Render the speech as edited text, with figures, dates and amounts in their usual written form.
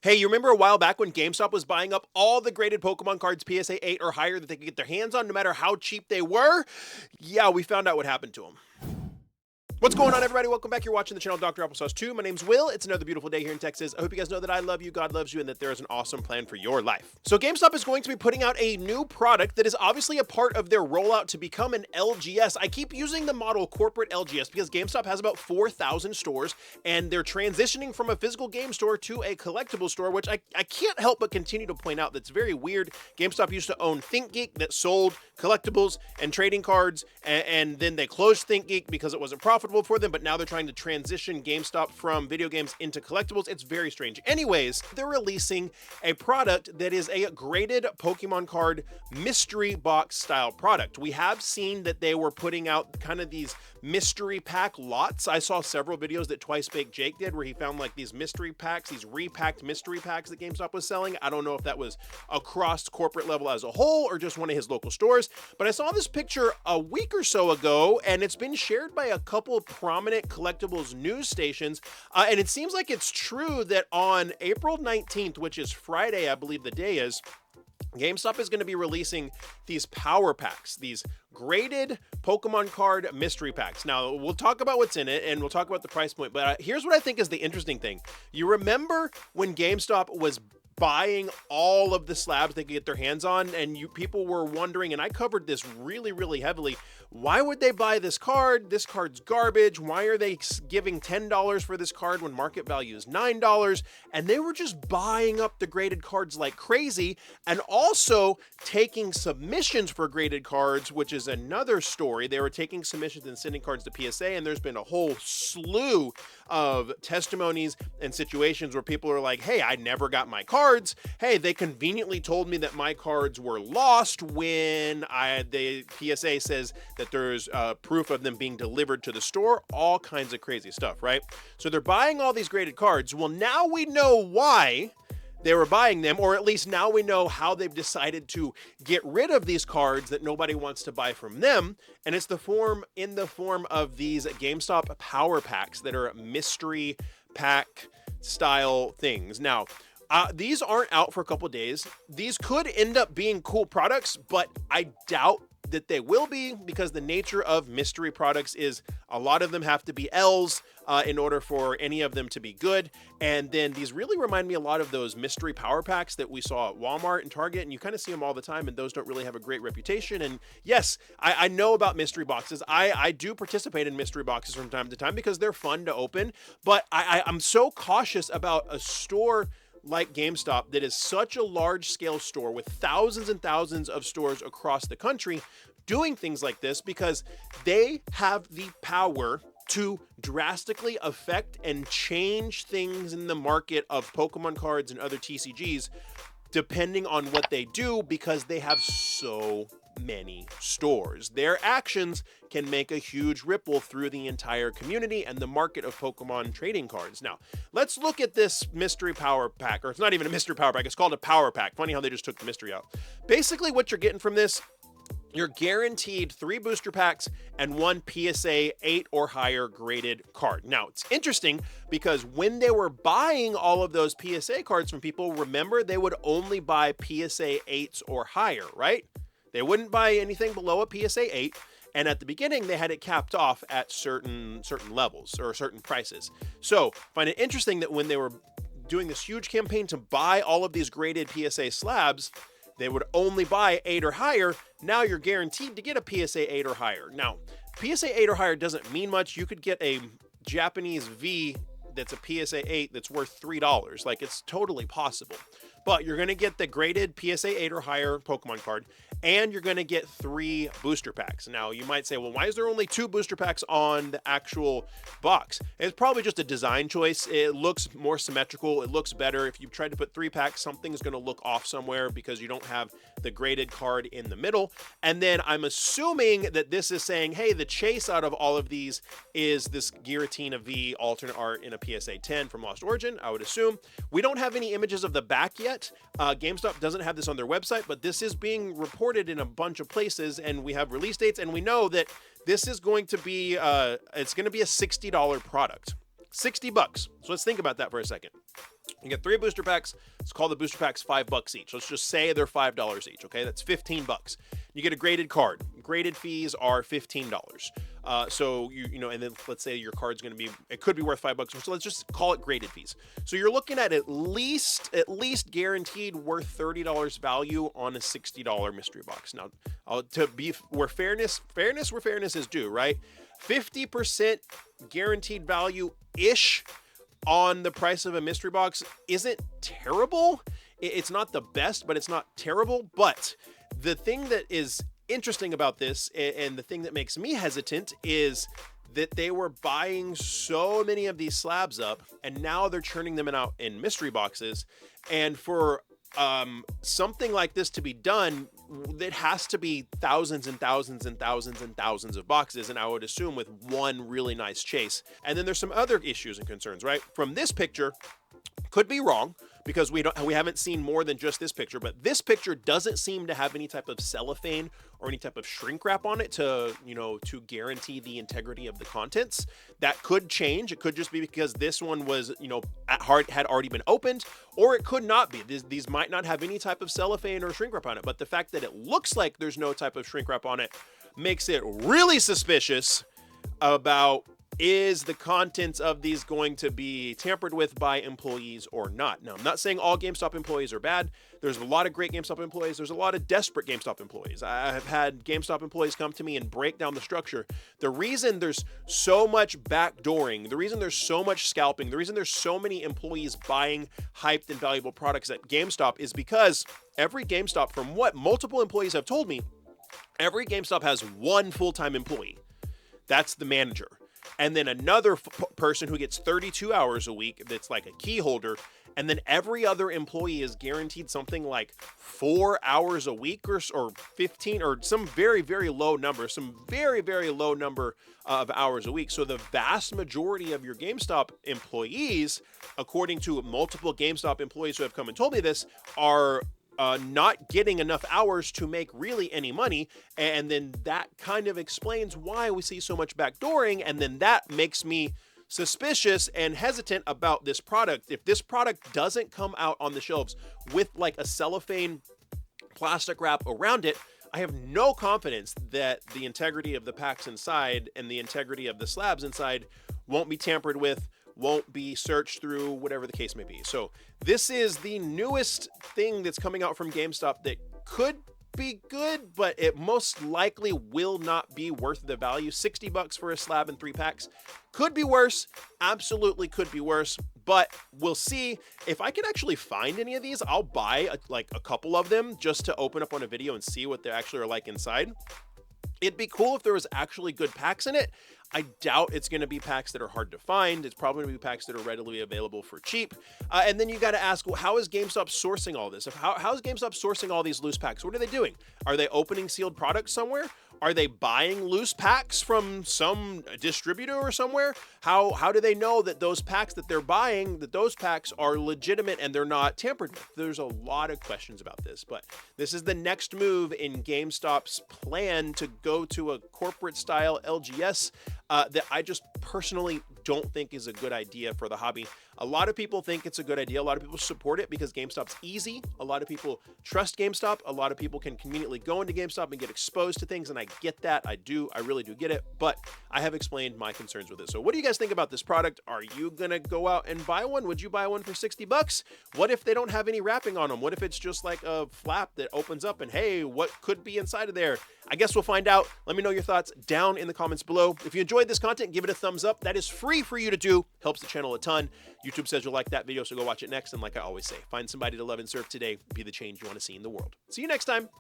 Hey, you remember a while back when GameStop was buying up all the graded Pokemon cards PSA 8 or higher that they could get their hands on no matter how cheap they were? Yeah, we found out what happened to them. What's going on, everybody? Welcome back. You're watching the channel Dr. Applesauce 2. My name's Will. It's another beautiful day here in Texas. I hope you guys know that I love you, God loves you, and that there is an awesome plan for your life. So GameStop is going to be putting out a new product that is obviously a part of their rollout to become an LGS. I keep using the model corporate LGS because GameStop has about 4,000 stores, and they're transitioning from a physical game store to a collectible store, which I can't help but continue to point out that's very weird. GameStop used to own ThinkGeek that sold collectibles and trading cards, and then they closed ThinkGeek because it wasn't profitable for them, but now they're trying to transition GameStop from video games into collectibles. It's very strange. Anyways, they're releasing a product that is a graded Pokemon card mystery box style product. We have seen that they were putting out kind of these mystery pack lots. I saw several videos that Twice Baked Jake did where he found like these mystery packs, these repacked mystery packs that GameStop was selling. I don't know if that was across corporate level as a whole or just one of his local stores, but I saw this picture a week or so ago and it's been shared by a couple of prominent collectibles news stations. And it seems like it's true that on April 19th, which is Friday, I believe the day is, GameStop is going to be releasing these power packs, these graded Pokemon card mystery packs. Now, we'll talk about what's in it and we'll talk about the price point, but here's what I think is the interesting thing. You remember when GameStop was buying all of the slabs they could get their hands on, and people were wondering, and I covered this really heavily, why would they buy this card? This card's garbage. Why are they giving $10 for this card when market value is $9? And they were just buying up the graded cards like crazy, and also taking submissions for graded cards, which is another story. They were taking submissions and sending cards to PSA, and there's been a whole slew of testimonies and situations where people are like, hey, I never got my cards. Hey, they conveniently told me that my cards were lost when the PSA says that there's proof of them being delivered to the store. All kinds of crazy stuff, right? So they're buying all these graded cards. Well, now we know why they were buying them, or at least now we know how they've decided to get rid of these cards that nobody wants to buy from them. And it's in the form of these GameStop power packs that are mystery pack style things. Now, these aren't out for a couple days. These could end up being cool products, but I doubt that they will be, because the nature of mystery products is a lot of them have to be L's in order for any of them to be good. And then these really remind me a lot of those mystery power packs that we saw at Walmart and Target, and you kind of see them all the time, and those don't really have a great reputation. And yes, I know about mystery boxes. I do participate in mystery boxes from time to time because they're fun to open, but I'm so cautious about a store like GameStop that is such a large scale store with thousands and thousands of stores across the country doing things like this, because they have the power to drastically affect and change things in the market of Pokemon cards and other TCGs depending on what they do, because they have so many stores. Their actions can make a huge ripple through the entire community and the market of Pokemon trading cards. Now, let's look at this mystery power pack, or it's not even a mystery power pack, it's called a power pack. Funny how they just took the mystery out. Basically, what you're getting from this, you're guaranteed 3 booster packs and 1 PSA 8 or higher graded card. Now, it's interesting because when they were buying all of those PSA cards from people, remember, they would only buy PSA 8s or higher, right? They wouldn't buy anything below a PSA 8. And at the beginning, they had it capped off at certain levels or certain prices. So I find it interesting that when they were doing this huge campaign to buy all of these graded PSA slabs, they would only buy 8 or higher. Now you're guaranteed to get a PSA 8 or higher. Now, PSA 8 or higher doesn't mean much. You could get a Japanese V that's a PSA 8 that's worth $3. Like, it's totally possible. But you're going to get the graded PSA 8 or higher Pokemon card, and you're going to get 3 booster packs. Now, you might say, well, why is there only 2 booster packs on the actual box? It's probably just a design choice. It looks more symmetrical. It looks better. If you tried to put 3 packs, something's going to look off somewhere because you don't have the graded card in the middle. And then I'm assuming that this is saying, hey, the chase out of all of these is this Giratina V alternate art in a PSA 10 from Lost Origin, I would assume. We don't have any images of the back yet. GameStop doesn't have this on their website, but this is being reported in a bunch of places, and we have release dates, and we know that this is going to be it's going to be a $60 product. $60. So let's think about that for a second. You get 3 booster packs. Let's call the booster packs $5 each. Let's just say they're $5 each. Okay, that's $15. You get a graded card. Graded fees are $15. So you know, and then let's say your card's going to be, it could be worth $5. So let's just call it graded fees. So you're looking at least guaranteed worth $30 value on a $60 mystery box. Now, to be where fairness is due, right? 50% guaranteed value ish on the price of a mystery box isn't terrible. It's not the best, but it's not terrible. But the thing that is interesting about this, and the thing that makes me hesitant, is that they were buying so many of these slabs up, and now they're churning them out in mystery boxes. And for something like this to be done, it has to be thousands and thousands and thousands and thousands of boxes, and I would assume with one really nice chase. And then there's some other issues and concerns, right? From this picture, could be wrong, because we haven't seen more than just this picture, but this picture doesn't seem to have any type of cellophane or any type of shrink wrap on it to, you know, to guarantee the integrity of the contents. That could change. It could just be because this one was, you know, had already been opened, or it could not be. These might not have any type of cellophane or shrink wrap on it, but the fact that it looks like there's no type of shrink wrap on it makes it really suspicious about, is the contents of these going to be tampered with by employees or not? Now, I'm not saying all GameStop employees are bad. There's a lot of great GameStop employees. There's a lot of desperate GameStop employees. I have had GameStop employees come to me and break down the structure. The reason there's so much backdooring, the reason there's so much scalping, the reason there's so many employees buying hyped and valuable products at GameStop is because every GameStop, from what multiple employees have told me, every GameStop has one full-time employee. That's the manager. And then another person who gets 32 hours a week that's like a key holder. And then every other employee is guaranteed something like 4 hours a week or 15 or some very, very low number, of hours a week. So the vast majority of your GameStop employees, according to multiple GameStop employees who have come and told me this, are not getting enough hours to make really any money. And then that kind of explains why we see so much backdooring. And then that makes me suspicious and hesitant about this product. If this product doesn't come out on the shelves with like a cellophane plastic wrap around it, I have no confidence that the integrity of the packs inside and the integrity of the slabs inside won't be tampered with, won't be searched through, whatever the case may be. So this is the newest thing that's coming out from GameStop that could be good, but it most likely will not be worth the value. $60 for a slab and 3 packs. Could be worse. Absolutely could be worse, but we'll see. If I can actually find any of these, I'll buy a couple of them just to open up on a video and see what they actually are like inside. It'd be cool if there was actually good packs in it. I doubt it's going to be packs that are hard to find. It's probably going to be packs that are readily available for cheap. And then you got to ask, well, how is GameStop sourcing all this? How is GameStop sourcing all these loose packs? What are they doing? Are they opening sealed products somewhere? Are they buying loose packs from some distributor or somewhere? How do they know that those packs that they're buying, that those packs are legitimate and they're not tampered with? There's a lot of questions about this, but this is the next move in GameStop's plan to go to a corporate style LGS that I just personally don't think is a good idea for the hobby. A lot of people think it's a good idea. A lot of people support it because GameStop's easy. A lot of people trust GameStop. A lot of people can conveniently go into GameStop and get exposed to things, and I get that. I really do get it, but I have explained my concerns with it. So what do you guys think about this product? Are you gonna go out and buy one? Would you buy one for $60? What if they don't have any wrapping on them? What if it's just like a flap that opens up and hey, what could be inside of there? I guess we'll find out. Let me know your thoughts down in the comments below. If you enjoyed this content, give it a thumbs up. That is free for you to do. Helps the channel a ton. YouTube says you'll like that video, so go watch it next. And like I always say, find somebody to love and serve today. Be the change you want to see in the world. See you next time.